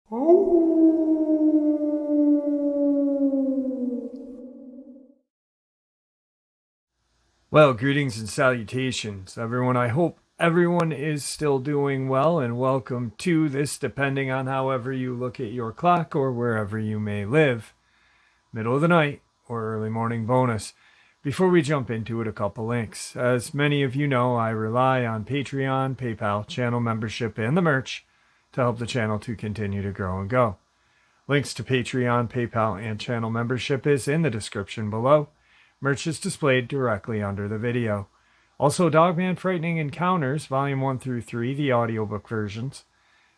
Well, greetings and salutations, everyone. I hope everyone is still doing well, and welcome to this, depending on however you look at your clock or wherever you may live, middle of the night or early morning bonus. Before we jump into it, a couple links. As many of you know, I rely on Patreon, PayPal, channel membership, and the merch to help the channel to continue to grow and go. Links to Patreon, PayPal, and channel membership is in the description below. Merch is displayed directly under the video. Also, Dogman Frightening Encounters, Volume 1 through 3, the audiobook versions.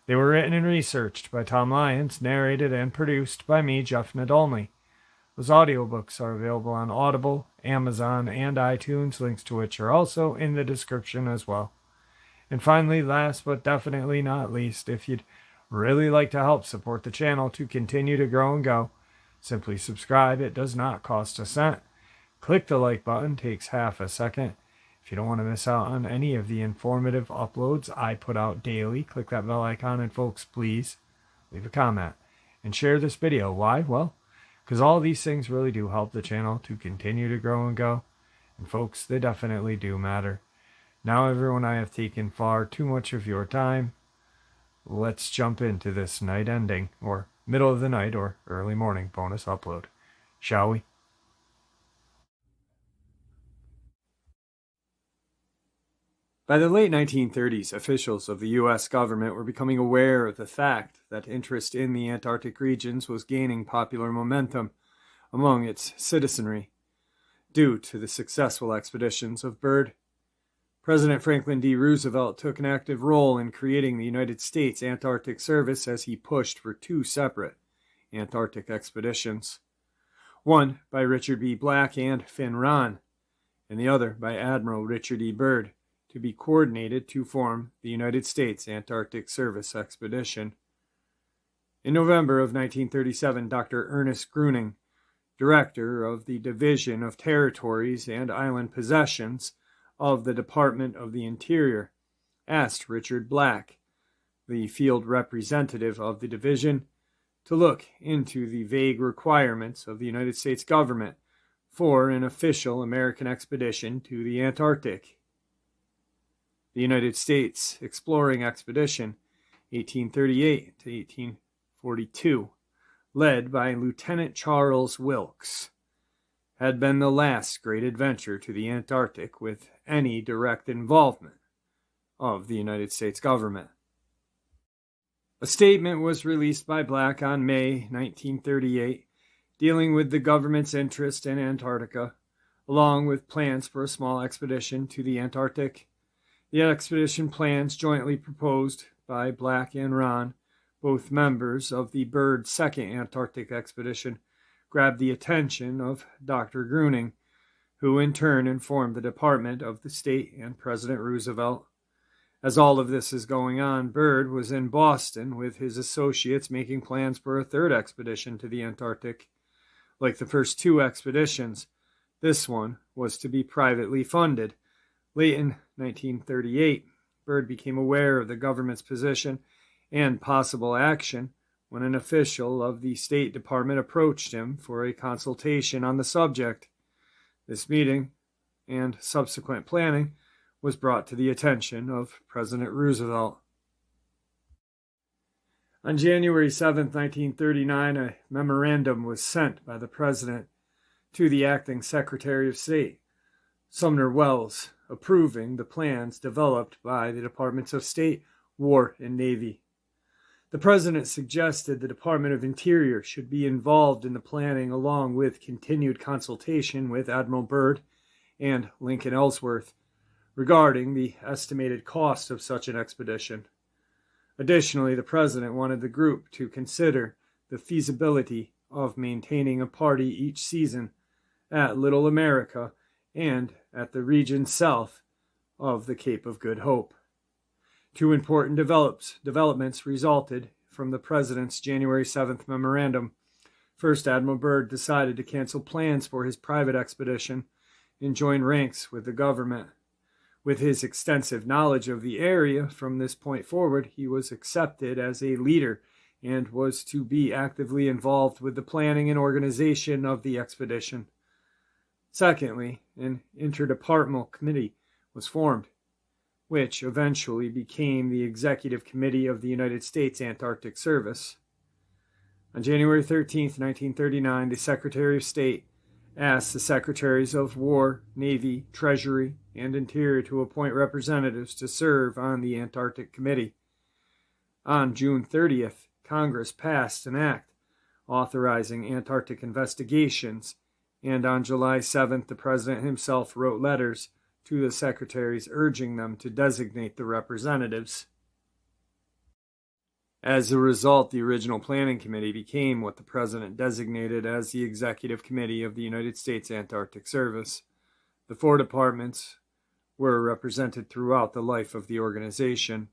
They were written and researched by Tom Lyons, narrated and produced by me, Jeff Nadolny. Those audiobooks are available on Audible, Amazon, and iTunes, links to which are also in the description as well. And finally, last but definitely not least, if you'd really like to help support the channel to continue to grow and go, simply subscribe. It does not cost a cent. Click the like button, takes half a second. If you don't want to miss out on any of the informative uploads I put out daily, click that bell icon, and folks, please leave a comment and share this video. Why? Well, because all these things really do help the channel to continue to grow and go. And folks, they definitely do matter. Now, everyone, I have taken far too much of your time. Let's jump into this night ending, or middle of the night, or early morning bonus upload, shall we? By the late 1930s, officials of the U.S. government were becoming aware of the fact that interest in the Antarctic regions was gaining popular momentum among its citizenry due to the successful expeditions of Byrd. President Franklin D. Roosevelt took an active role in creating the United States Antarctic Service as he pushed for two separate Antarctic expeditions, one by Richard B. Black and Finn Ron, and the other by Admiral Richard E. Byrd, to be coordinated to form the United States Antarctic Service Expedition. In November of 1937, Dr. Ernest Gruening, director of the Division of Territories and Island Possessions of the Department of the Interior, asked Richard Black, the field representative of the division, to look into the vague requirements of the United States government for an official American expedition to the Antarctic. The United States Exploring Expedition, 1838 to 1842, led by Lieutenant Charles Wilkes, had been the last great adventure to the Antarctic with any direct involvement of the United States government. A statement was released by Black on May 1938, dealing with the government's interest in Antarctica, along with plans for a small expedition to the Antarctic. The expedition plans, jointly proposed by Black and Ron, both members of the Byrd Second Antarctic Expedition, grabbed the attention of Dr. Gruening, who in turn informed the Department of the State and President Roosevelt. As all of this is going on, Byrd was in Boston with his associates making plans for a third expedition to the Antarctic. Like the first two expeditions, this one was to be privately funded. Late in 1938, Byrd became aware of the government's position and possible action when an official of the State Department approached him for a consultation on the subject. This meeting and subsequent planning was brought to the attention of President Roosevelt. On January 7, 1939, a memorandum was sent by the President to the acting Secretary of State, Sumner Welles, approving the plans developed by the Departments of State, War, and Navy. The President suggested the Department of Interior should be involved in the planning, along with continued consultation with Admiral Byrd and Lincoln Ellsworth regarding the estimated cost of such an expedition. Additionally, the President wanted the group to consider the feasibility of maintaining a party each season at Little America and at the region south of the Cape of Good Hope. Two important developments resulted from the President's January 7th memorandum. First, Admiral Byrd decided to cancel plans for his private expedition and join ranks with the government. With his extensive knowledge of the area from this point forward, he was accepted as a leader and was to be actively involved with the planning and organization of the expedition. Secondly, an interdepartmental committee was formed, which eventually became the Executive Committee of the United States Antarctic Service. On January 13, 1939, the Secretary of State asked the Secretaries of War, Navy, Treasury, and Interior to appoint representatives to serve on the Antarctic Committee. On June 30th, Congress passed an act authorizing Antarctic investigations, and on July 7th, the President himself wrote letters to the secretaries urging them to designate the representatives. As a result, the original planning committee became what the President designated as the Executive Committee of the United States Antarctic Service. The 4 departments were represented throughout the life of the organization.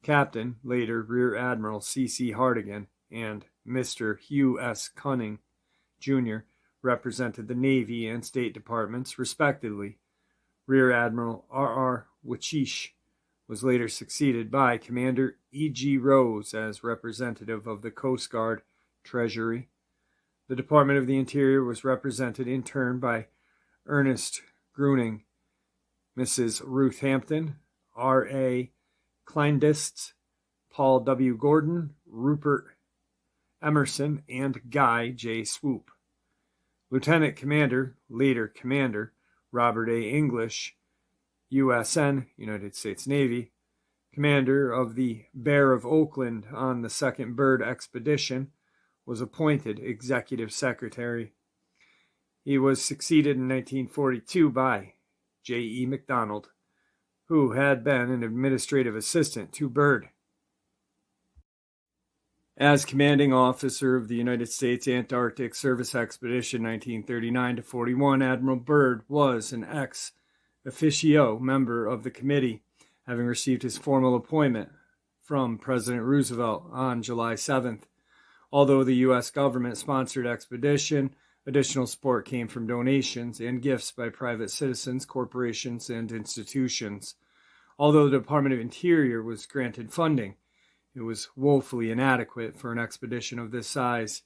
Captain, later Rear Admiral C.C. Hartigan, and Mr. Hugh S. Cunning, Jr., represented the Navy and State Departments, respectively. Rear Admiral R.R. Wachish was later succeeded by Commander E.G. Rose as representative of the Coast Guard, Treasury. The Department of the Interior was represented in turn by Ernest Gruning, Mrs. Ruth Hampton, R.A. Kleindienst, Paul W. Gordon, Rupert Emerson, and Guy J. Swoop. Lieutenant Commander, later Commander, Robert A. English, USN, United States Navy, commander of the Bear of Oakland on the Second Byrd expedition, was appointed Executive Secretary. He was succeeded in 1942 by J. E. McDonald, who had been an administrative assistant to Byrd. As commanding officer of the United States Antarctic Service Expedition 1939-41, Admiral Byrd was an ex officio member of the committee, having received his formal appointment from President Roosevelt on July 7th. Although the U.S. government-sponsored expedition, additional support came from donations and gifts by private citizens, corporations, and institutions. Although the Department of Interior was granted funding, it was woefully inadequate for an expedition of this size.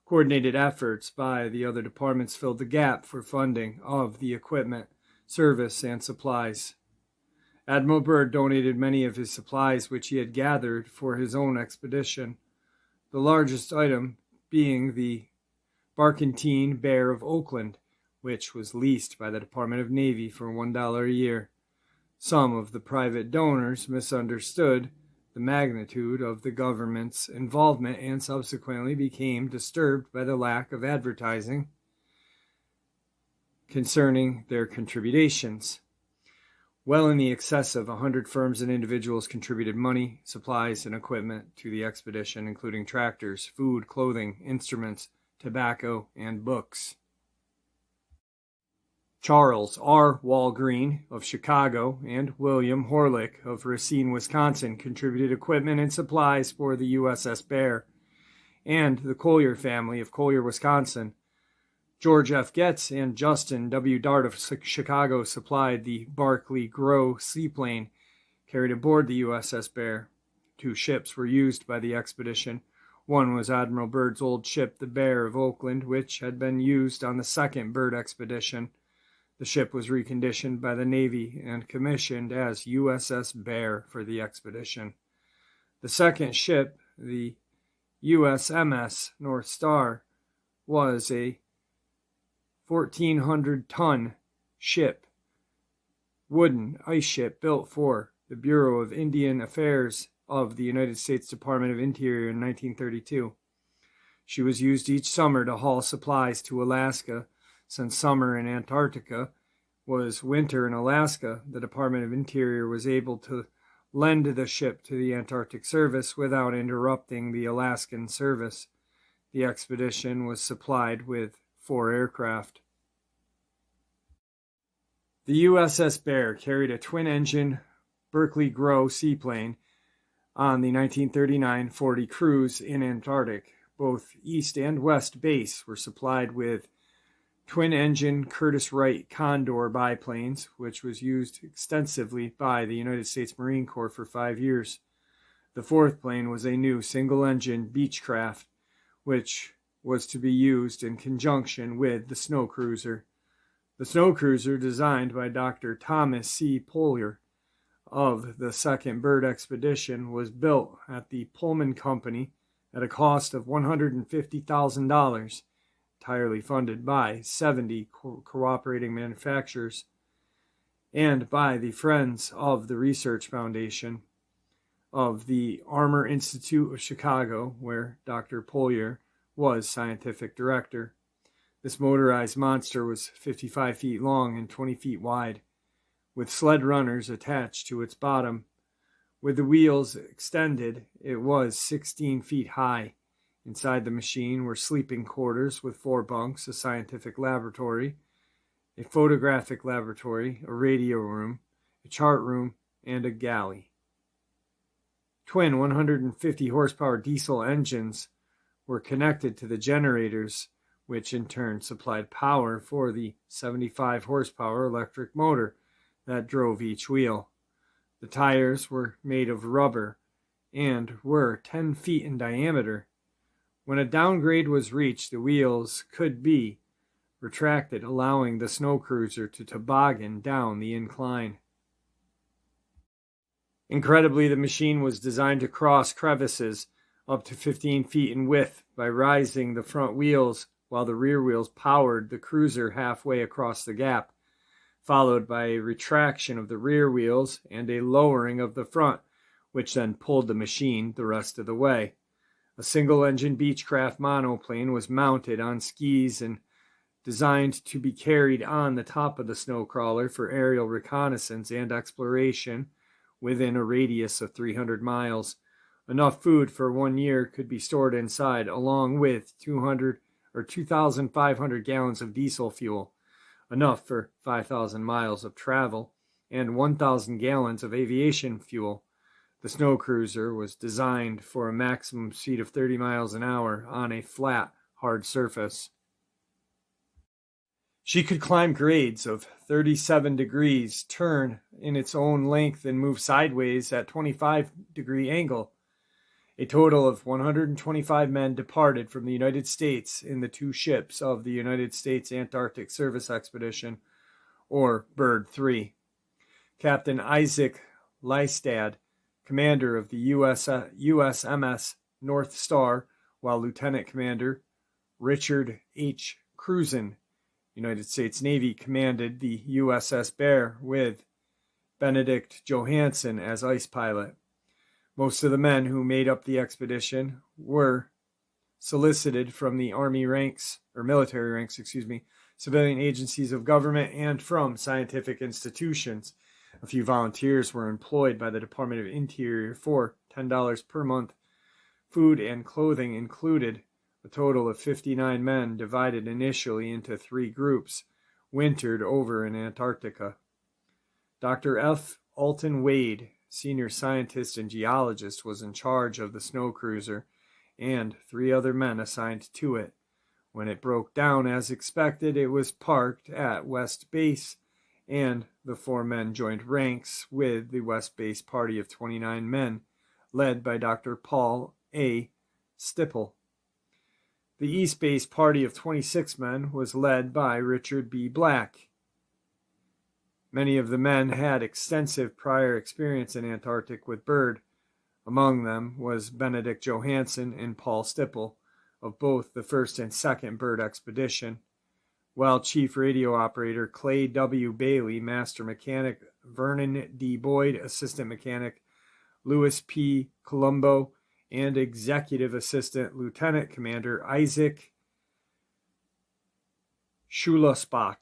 Coordinated efforts by the other departments filled the gap for funding of the equipment, service, and supplies. Admiral Byrd donated many of his supplies which he had gathered for his own expedition, the largest item being the barkentine Bear of Oakland, which was leased by the Department of Navy for $1 a year. Some of the private donors misunderstood the magnitude of the government's involvement and subsequently became disturbed by the lack of advertising concerning their contributions. Well in the excess of 100 firms and individuals contributed money, supplies, and equipment to the expedition, including tractors, food, clothing, instruments, tobacco, and books. Charles R. Walgreen of Chicago and William Horlick of Racine, Wisconsin contributed equipment and supplies for the USS Bear, and the Collier family of Collier, Wisconsin. George F. Getz and Justin W. Dart of Chicago supplied the Barclay Grow seaplane carried aboard the USS Bear. 2 ships were used by the expedition. One was Admiral Byrd's old ship, the Bear of Oakland, which had been used on the second Byrd expedition. The ship was reconditioned by the Navy and commissioned as USS Bear for the expedition. The second ship, the USMS North Star, was a 1,400-ton ship, wooden ice ship built for the Bureau of Indian Affairs of the United States Department of Interior in 1932. She was used each summer to haul supplies to Alaska. Since summer in Antarctica was winter in Alaska, the Department of Interior was able to lend the ship to the Antarctic Service without interrupting the Alaskan service. The expedition was supplied with 4 aircraft. The USS Bear carried a twin-engine Barclay Grow seaplane on the 1939-40 cruise in Antarctic. Both East and West Base were supplied with twin-engine Curtiss-Wright Condor biplanes, which was used extensively by the United States Marine Corps for 5 years. The fourth plane was a new single-engine Beechcraft, which was to be used in conjunction with the snow cruiser. The snow cruiser, designed by Dr. Thomas C. Polyer of the Second Byrd Expedition, was built at the Pullman Company at a cost of $150,000, entirely funded by 70 cooperating manufacturers, and by the Friends of the Research Foundation of the Armor Institute of Chicago, where Dr. Polyer was scientific director. This motorized monster was 55 feet long and 20 feet wide, with sled runners attached to its bottom. With the wheels extended, it was 16 feet high. Inside the machine were sleeping quarters with 4 bunks, a scientific laboratory, a photographic laboratory, a radio room, a chart room, and a galley. Twin 150 horsepower diesel engines were connected to the generators, which in turn supplied power for the 75 horsepower electric motor that drove each wheel. The tires were made of rubber and were 10 feet in diameter. When a downgrade was reached, the wheels could be retracted, allowing the snow cruiser to toboggan down the incline. Incredibly, the machine was designed to cross crevices up to 15 feet in width by rising the front wheels while the rear wheels powered the cruiser halfway across the gap, followed by a retraction of the rear wheels and a lowering of the front, which then pulled the machine the rest of the way. A single-engine Beechcraft monoplane was mounted on skis and designed to be carried on the top of the snowcrawler for aerial reconnaissance and exploration within a radius of 300 miles. Enough food for 1 year could be stored inside, along with 2,500 gallons of diesel fuel, enough for 5,000 miles of travel, and 1,000 gallons of aviation fuel. The snow cruiser was designed for a maximum speed of 30 miles an hour on a flat, hard surface. She could climb grades of 37 degrees, turn in its own length, and move sideways at 25-degree angle. A total of 125 men departed from the United States in the 2 ships of the United States Antarctic Service Expedition, or Byrd 3. Captain Isaac Lystad, commander of the USMS North Star, while Lieutenant Commander Richard H. Cruzen, United States Navy, commanded the USS Bear with Benedict Johansen as ice pilot. Most of the men who made up the expedition were solicited from the military ranks, civilian agencies of government, and from scientific institutions. A few volunteers were employed by the Department of Interior for $10 per month. Food and clothing included. A total of 59 men, divided initially into 3 groups, wintered over in Antarctica. Dr. F. Alton Wade, senior scientist and geologist, was in charge of the snow cruiser, and 3 other men assigned to it. When it broke down as expected, it was parked at West Base, and the 4 men joined ranks with the West Base party of 29 men, led by Dr. Paul A. Stipple. The East Base party of 26 men was led by Richard B. Black. Many of the men had extensive prior experience in Antarctic with Byrd. Among them was Benedict Johansen and Paul Stipple of both the first and second Byrd expedition, while Chief Radio Operator Clay W. Bailey, Master Mechanic Vernon D. Boyd, Assistant Mechanic Louis P. Colombo, and Executive Assistant Lieutenant Commander Isaac Schulasbach,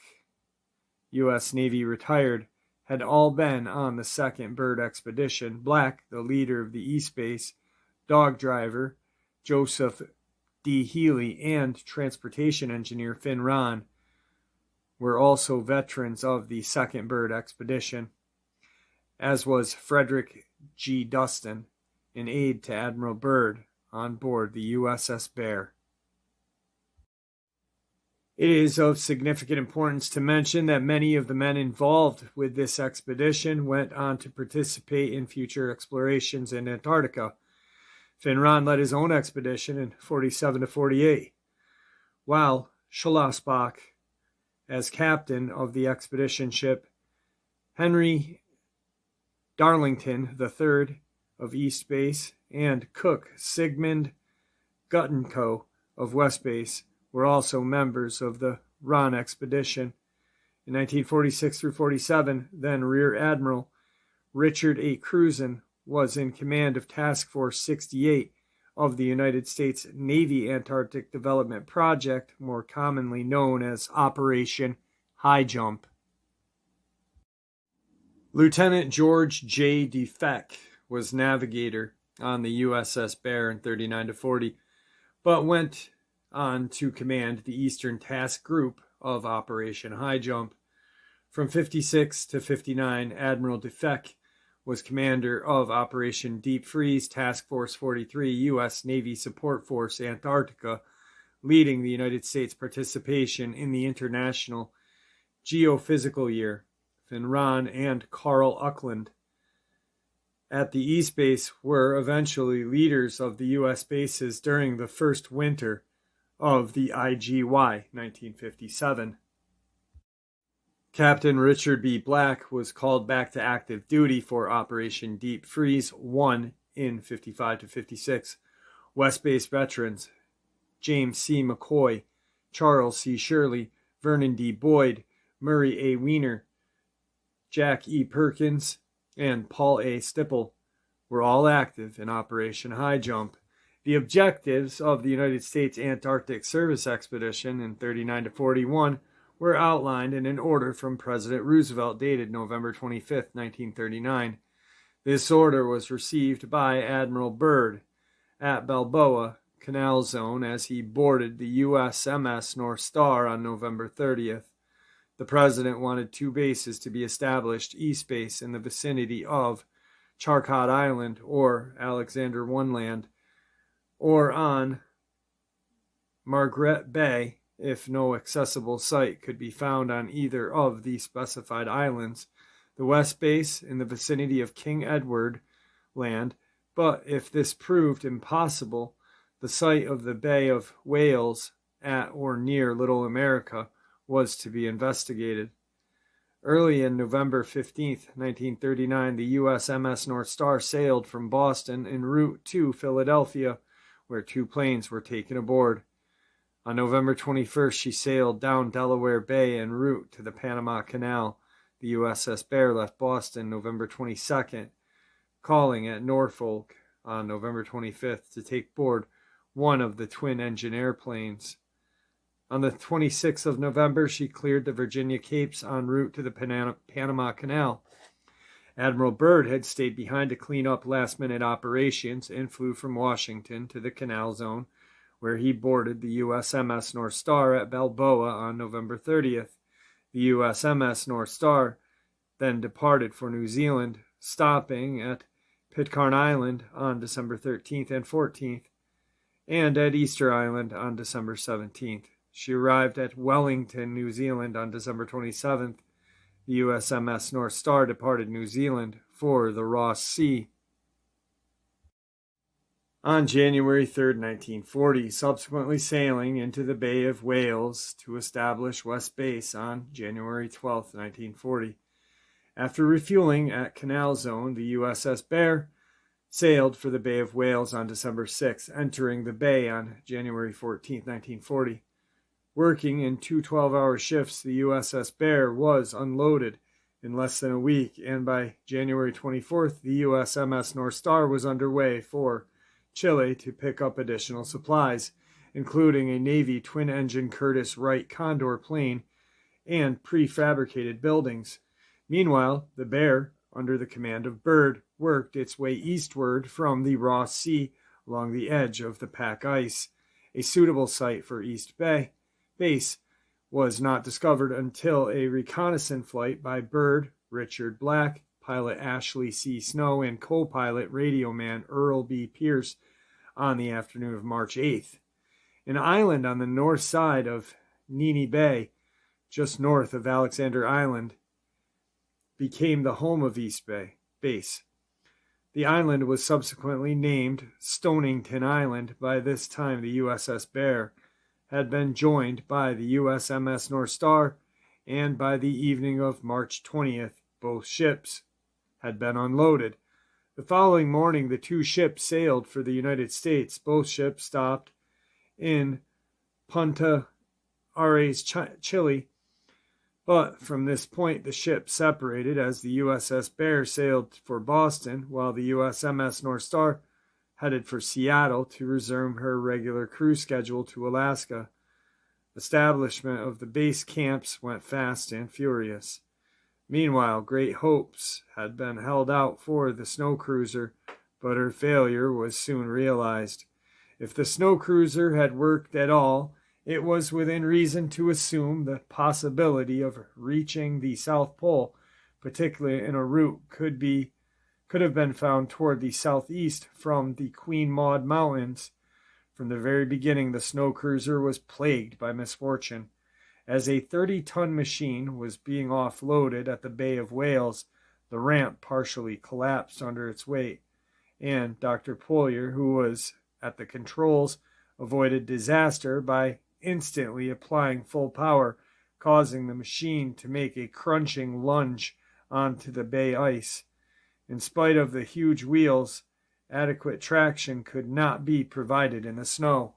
U.S. Navy retired, had all been on the second Byrd expedition. Black, the leader of the East Base, dog driver Joseph D. Healy, and transportation engineer Finn Ron were also veterans of the second Byrd expedition, as was Frederick G. Dustin, an aide to Admiral Byrd on board the USS Bear. It is of significant importance to mention that many of the men involved with this expedition went on to participate in future explorations in Antarctica. Finn Ron led his own expedition in 47 to 48, while Schlossbach, as captain of the expedition ship Henry Darlington III of East Base and cook Sigmund Guttenko of West Base were also members of the Ron expedition. In 1946 through 47, then Rear Admiral Richard A. Cruzen was in command of Task Force 68 of the United States Navy Antarctic Development Project, more commonly known as Operation High Jump. Lieutenant George J. DeFeck was navigator on the USS Bear in 39 to 40, but went on to command the Eastern Task Group of Operation High Jump. From 56 to 59, Admiral DeFeck was commander of Operation Deep Freeze Task Force 43, U.S. Navy Support Force Antarctica, leading the United States participation in the International Geophysical Year. Finn Ron and Carl Uckland at the East Base were eventually leaders of the U.S. bases during the first winter of the IGY 1957. Captain Richard B. Black was called back to active duty for Operation Deep Freeze 1 in 55 to 56. West Base veterans James C. McCoy, Charles C. Shirley, Vernon D. Boyd, Murray A. Weiner, Jack E. Perkins, and Paul A. Stipple were all active in Operation High Jump. The objectives of the United States Antarctic Service Expedition in 39 to 41 were outlined in an order from President Roosevelt dated November 25, 1939. This order was received by Admiral Byrd at Balboa Canal Zone as he boarded the USMS North Star on November 30th. The President wanted two bases to be established, East Base in the vicinity of Charcot Island or Alexander One Land, or on Margaret Bay if no accessible site could be found on either of the specified islands, the West Base in the vicinity of King Edward Land, but if this proved impossible, the site of the Bay of Whales at or near Little America was to be investigated. Early in November 15, 1939, the USMS North Star sailed from Boston en route to Philadelphia, where two planes were taken aboard. On November 21st, she sailed down Delaware Bay en route to the Panama Canal. The USS Bear left Boston November 22nd, calling at Norfolk on November 25th to take board one of the twin-engine airplanes. On the 26th of November, she cleared the Virginia Capes en route to the Panama Canal. Admiral Byrd had stayed behind to clean up last-minute operations and flew from Washington to the Canal Zone, where he boarded the USMS North Star at Balboa on November 30th. The USMS North Star then departed for New Zealand, stopping at Pitcairn Island on December 13th and 14th, and at Easter Island on December 17th. She arrived at Wellington, New Zealand on December 27th. The USMS North Star departed New Zealand for the Ross Sea on January 3, 1940, subsequently sailing into the Bay of Whales to establish West Base on January 12, 1940. After refueling at Canal Zone, the USS Bear sailed for the Bay of Whales on December 6, entering the bay on January 14, 1940. Working in two 12-hour shifts, the USS Bear was unloaded in less than a week, and by January 24th, the USMS North Star was underway for Chile to pick up additional supplies, including a Navy twin-engine Curtiss Wright Condor plane and prefabricated buildings. Meanwhile, the Bear, under the command of Byrd, worked its way eastward from the Ross Sea along the edge of the pack ice. A suitable site for East Base was not discovered until a reconnaissance flight by Byrd, Richard Black, pilot Ashley C. Snow, and co-pilot radioman Earl B. Pierce on the afternoon of March 8th. An island on the north side of Nini Bay, just north of Alexander Island, became the home of East Bay Base. The island was subsequently named Stonington Island. By this time, the USS Bear had been joined by the USMS North Star, and by the evening of March 20th, both ships had been unloaded. The following morning, the two ships sailed for the United States. Both ships stopped in Punta Arenas, Chile, but from this point the ships separated as the USS Bear sailed for Boston, while the USMS North Star headed for Seattle to resume her regular cruise schedule to Alaska. Establishment of the base camps went fast and furious. Meanwhile, great hopes had been held out for the snow cruiser, but her failure was soon realized. If the snow cruiser had worked at all, it was within reason to assume the possibility of reaching the South Pole, particularly in a route could have been found toward the southeast from the Queen Maud Mountains. From the very beginning, the snow cruiser was plagued by misfortune. As a 30-ton machine was being offloaded at the Bay of Whales, the ramp partially collapsed under its weight, and Dr. Poyer, who was at the controls, avoided disaster by instantly applying full power, causing the machine to make a crunching lunge onto the bay ice. In spite of the huge wheels, adequate traction could not be provided in the snow.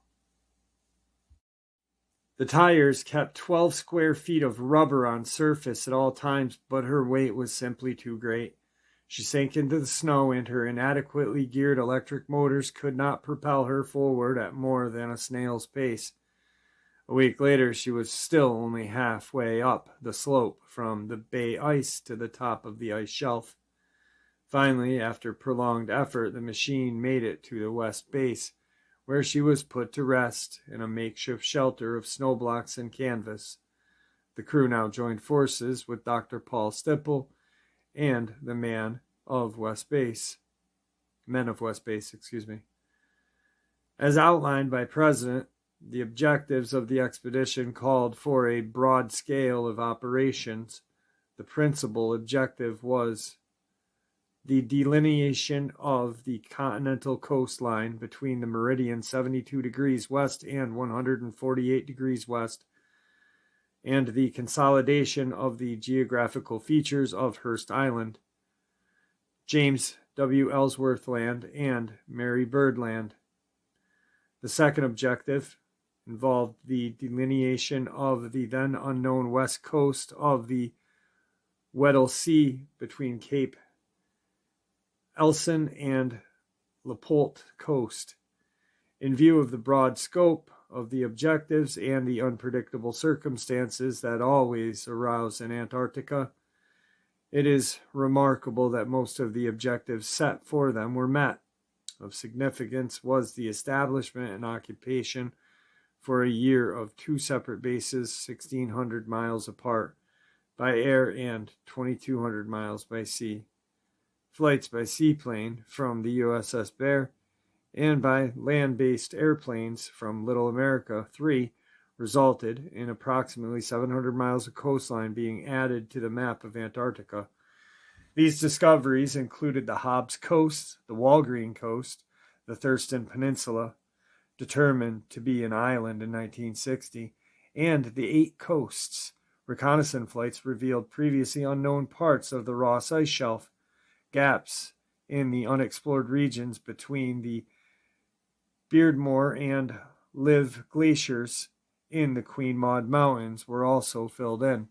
The tires kept 12 square feet of rubber on surface at all times, but her weight was simply too great. She sank into the snow, and her inadequately geared electric motors could not propel her forward at more than a snail's pace. A week later, she was still only halfway up the slope from the bay ice to the top of the ice shelf. Finally, after prolonged effort, the machine made it to the west base, where she was put to rest in a makeshift shelter of snow blocks and canvas. The crew now joined forces with Dr. Paul Stipple and the men of West Base. As outlined by President, the objectives of the expedition called for a broad scale of operations. The principal objective was the delineation of the continental coastline between the meridian 72 degrees west and 148 degrees west, and the consolidation of the geographical features of Hearst Island, James W. Ellsworth Land, and Mary Byrd Land. The second objective involved the delineation of the then unknown west coast of the Weddell Sea between Cape Elson and Lepolt Coast. In view of the broad scope of the objectives and the unpredictable circumstances that always arouse in Antarctica, it is remarkable that most of the objectives set for them were met. Of significance was the establishment and occupation for a year of two separate bases 1,600 miles apart by air and 2,200 miles by sea. Flights by seaplane from the USS Bear and by land-based airplanes from Little America 3 resulted in approximately 700 miles of coastline being added to the map of Antarctica. These discoveries included the Hobbs Coast, the Walgreen Coast, the Thurston Peninsula, determined to be an island in 1960, and the 8 coasts. Reconnaissance flights revealed previously unknown parts of the Ross Ice Shelf. Gaps in the unexplored regions between the Beardmore and Liv glaciers in the Queen Maud Mountains were also filled in.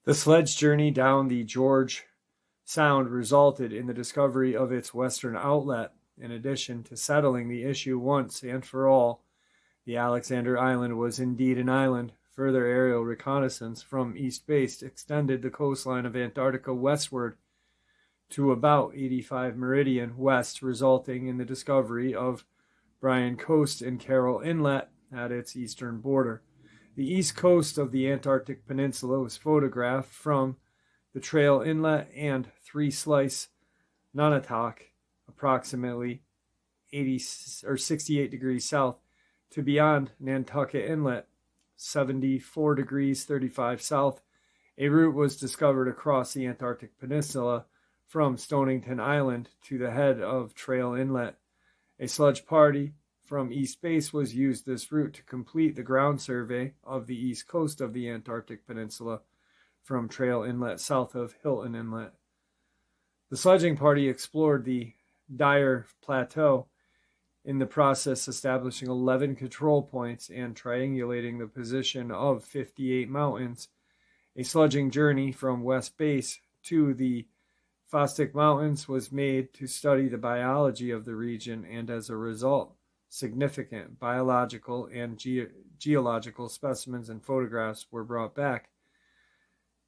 The sledge journey down the George Sound resulted in the discovery of its western outlet. In addition to settling the issue once and for all, the Alexander Island was indeed an island. Further aerial reconnaissance from East Base extended the coastline of Antarctica westward to about 85 meridian west, resulting in the discovery of Bryan Coast and Carroll Inlet at its eastern border. The east coast of the Antarctic Peninsula was photographed from the Trail Inlet and Three Slice Nunatak, approximately 68 degrees south, to beyond Nantucket Inlet, 74 degrees 35 south, a route was discovered across the Antarctic Peninsula from Stonington Island to the head of Trail Inlet. A sledge party from East Base was used this route to complete the ground survey of the east coast of the Antarctic Peninsula from Trail Inlet south of Hilton Inlet. The sledging party explored the Dyer Plateau, in the process establishing 11 control points and triangulating the position of 58 mountains. A sledging journey from West Base to the Fosdick Mountains was made to study the biology of the region, and as a result, significant biological and geological specimens and photographs were brought back.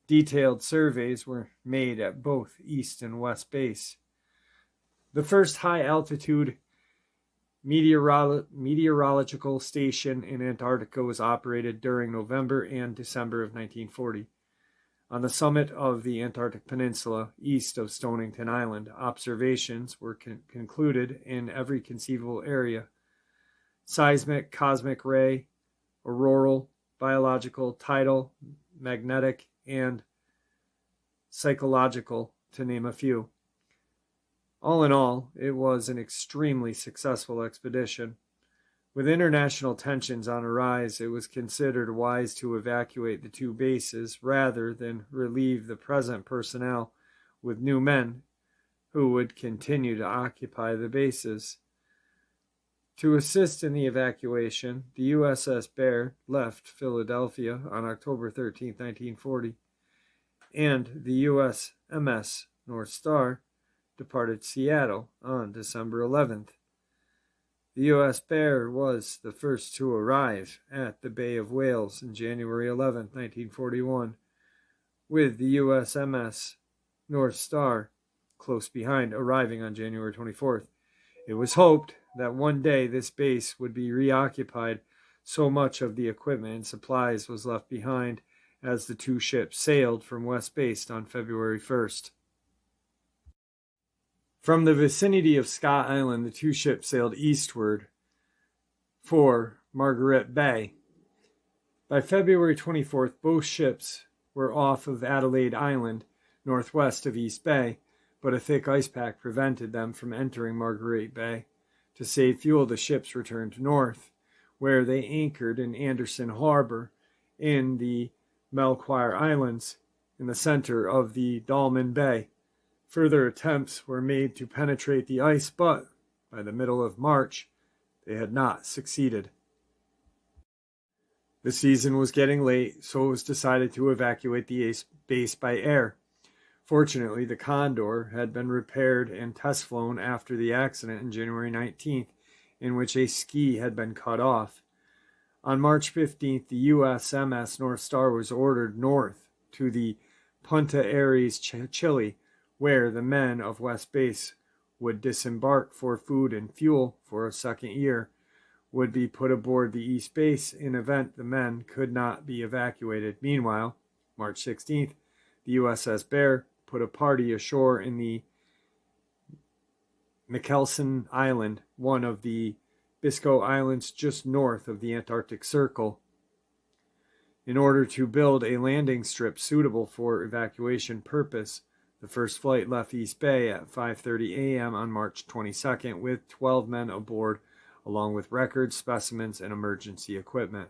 Detailed surveys were made at both East and West Base. The first high-altitude meteorological station in Antarctica was operated during November and December of 1940. On the summit of the Antarctic Peninsula, east of Stonington Island, observations were concluded in every conceivable area: seismic, cosmic ray, auroral, biological, tidal, magnetic, and psychological, to name a few. All in all, it was an extremely successful expedition. With international tensions on a rise, it was considered wise to evacuate the two bases rather than relieve the present personnel with new men who would continue to occupy the bases. To assist in the evacuation, the USS Byrd left Philadelphia on October 13, 1940, and the USMS North Star departed Seattle on December 11th. The U.S. Byrd was the first to arrive at the Bay of Whales on January 11, 1941, with the USMS North Star close behind, arriving on January 24th. It was hoped that one day this base would be reoccupied, so much of the equipment and supplies was left behind as the two ships sailed from West Base on February 1st. From the vicinity of Scott Island, the two ships sailed eastward for Margaret Bay. By February 24th, both ships were off of Adelaide Island, northwest of East Bay, but a thick ice pack prevented them from entering Margaret Bay. To save fuel, the ships returned north, where they anchored in Anderson Harbor in the Melquire Islands, in the center of the Dogman Bay. Further attempts were made to penetrate the ice, but by the middle of March, they had not succeeded. The season was getting late, so it was decided to evacuate the base by air. Fortunately, the Condor had been repaired and test flown after the accident on January 19th, in which a ski had been cut off. On March 15th, the USMS North Star was ordered north to the Punta Arenas, Chile, where the men of West Base would disembark for food and fuel for a second year, would be put aboard the East Base in event the men could not be evacuated. Meanwhile, March 16th, the USS Byrd put a party ashore in the Michelson Island, one of the Biscoe Islands just north of the Antarctic Circle, in order to build a landing strip suitable for evacuation purpose. The first flight left East Bay at 5:30 a.m. on March 22nd with 12 men aboard, along with records, specimens, and emergency equipment.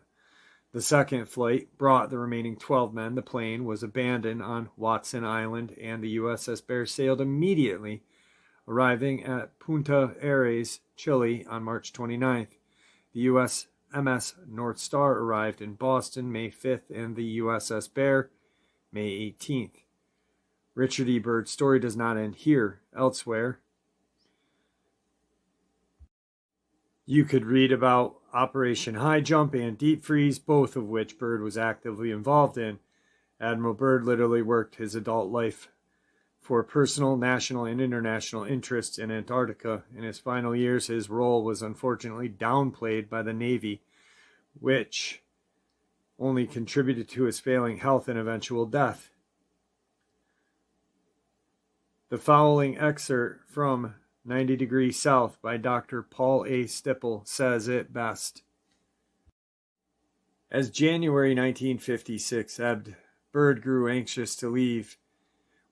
The second flight brought the remaining 12 men. The plane was abandoned on Watson Island, and the USS Byrd sailed immediately, arriving at Punta Arenas, Chile on March 29th. The USMS North Star arrived in Boston May 5th, and the USS Byrd May 18th. Richard E. Byrd's story does not end here. Elsewhere, you could read about Operation High Jump and Deep Freeze, both of which Byrd was actively involved in. Admiral Byrd literally worked his adult life for personal, national, and international interests in Antarctica. In his final years, his role was unfortunately downplayed by the Navy, which only contributed to his failing health and eventual death. The following excerpt from 90 Degrees South by Dr. Paul A. Stipple says it best. As January 1956 ebbed, Byrd grew anxious to leave.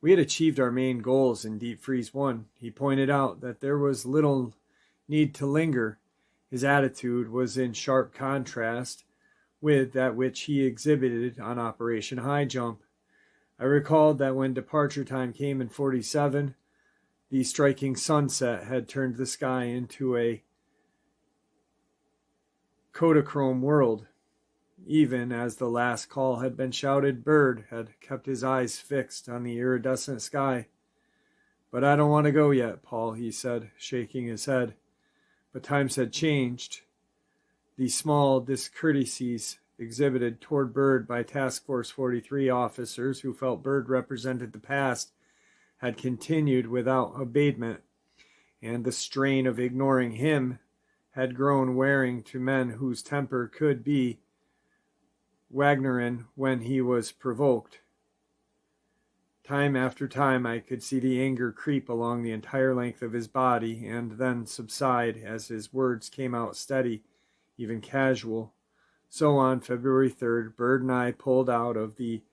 We had achieved our main goals in Deep Freeze 1. He pointed out that there was little need to linger. His attitude was in sharp contrast with that which he exhibited on Operation High Jump. I recalled that when departure time came in 47, the striking sunset had turned the sky into a Kodachrome world. Even as the last call had been shouted, Byrd had kept his eyes fixed on the iridescent sky. "But I don't want to go yet, Paul," he said, shaking his head. But times had changed. The small discourtesies exhibited toward Byrd by Task Force 43 officers who felt Byrd represented the past had continued without abatement, and the strain of ignoring him had grown wearing to men whose temper could be Wagnerian when he was provoked. Time after time I could see the anger creep along the entire length of his body and then subside as his words came out steady, even casual. So on February 3rd, Byrd and I pulled out of the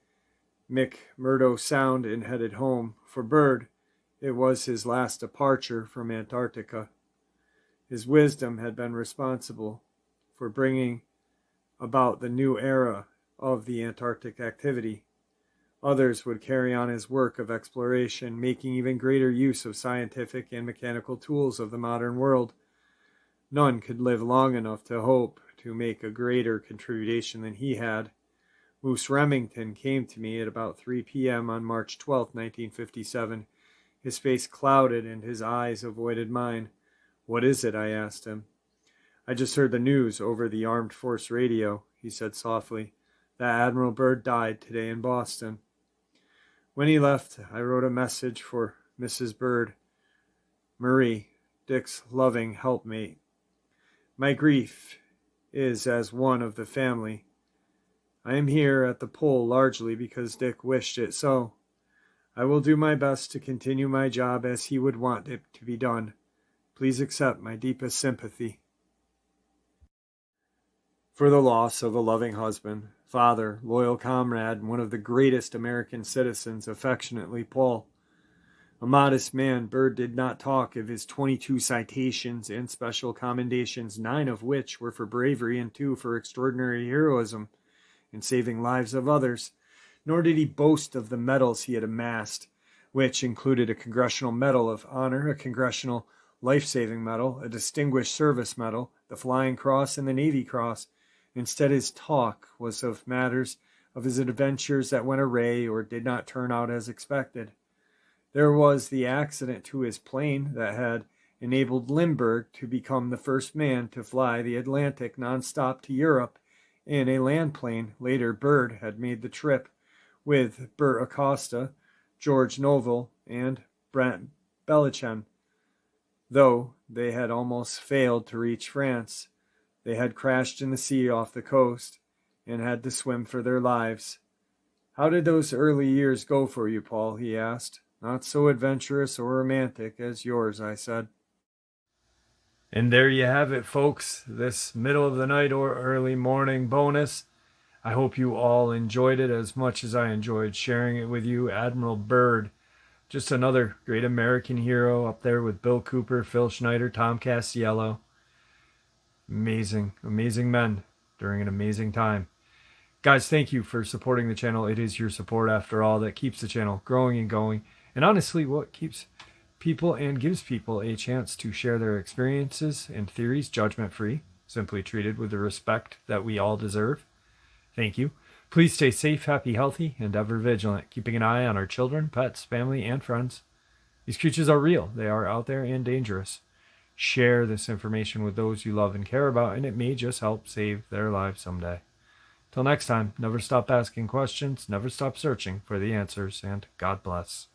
McMurdo Sound and headed home. For Byrd, it was his last departure from Antarctica. His wisdom had been responsible for bringing about the new era of the Antarctic activity. Others would carry on his work of exploration, making even greater use of scientific and mechanical tools of the modern world. None could live long enough to hope to make a greater contribution than he had. Moose Remington came to me at about 3 p.m. on March 12, 1957. His face clouded and his eyes avoided mine. "What is it?" I asked him. "I just heard the news over the Armed Force radio," he said softly, "that Admiral Byrd died today in Boston." When he left, I wrote a message for Mrs. Byrd, Marie, Dick's loving helpmate. My grief is as one of the family. I am here at the pole largely because Dick wished it so. I will do my best to continue my job as he would want it to be done. Please accept my deepest sympathy for the loss of a loving husband, father, loyal comrade, and one of the greatest American citizens, affectionately, Paul. A modest man, Byrd did not talk of his 22 citations and special commendations, 9 of which were for bravery and 2 for extraordinary heroism in saving lives of others. Nor did he boast of the medals he had amassed, which included a Congressional Medal of Honor, a Congressional Life-Saving Medal, a Distinguished Service Medal, the Flying Cross, and the Navy Cross. Instead, his talk was of matters of his adventures that went awry or did not turn out as expected. There was the accident to his plane that had enabled Lindbergh to become the first man to fly the Atlantic nonstop to Europe in a land plane. Later, Byrd had made the trip with Bert Acosta, George Novell, and Brent Bellichin. Though they had almost failed to reach France, they had crashed in the sea off the coast and had to swim for their lives. "How did those early years go for you, Paul?" he asked. "Not so adventurous or romantic as yours," I said. And there you have it, folks, this middle of the night or early morning bonus. I hope you all enjoyed it as much as I enjoyed sharing it with you. Admiral Byrd, just another great American hero up there with Bill Cooper, Phil Schneider, Tom Castiello. Amazing, amazing men during an amazing time. Guys, thank you for supporting the channel. It is your support, after all, that keeps the channel growing and going. And honestly, what keeps people and gives people a chance to share their experiences and theories judgment-free, simply treated with the respect that we all deserve. Thank you. Please stay safe, happy, healthy, and ever vigilant, keeping an eye on our children, pets, family, and friends. These creatures are real. They are out there and dangerous. Share this information with those you love and care about, and it may just help save their lives someday. Till next time, never stop asking questions, never stop searching for the answers, and God bless.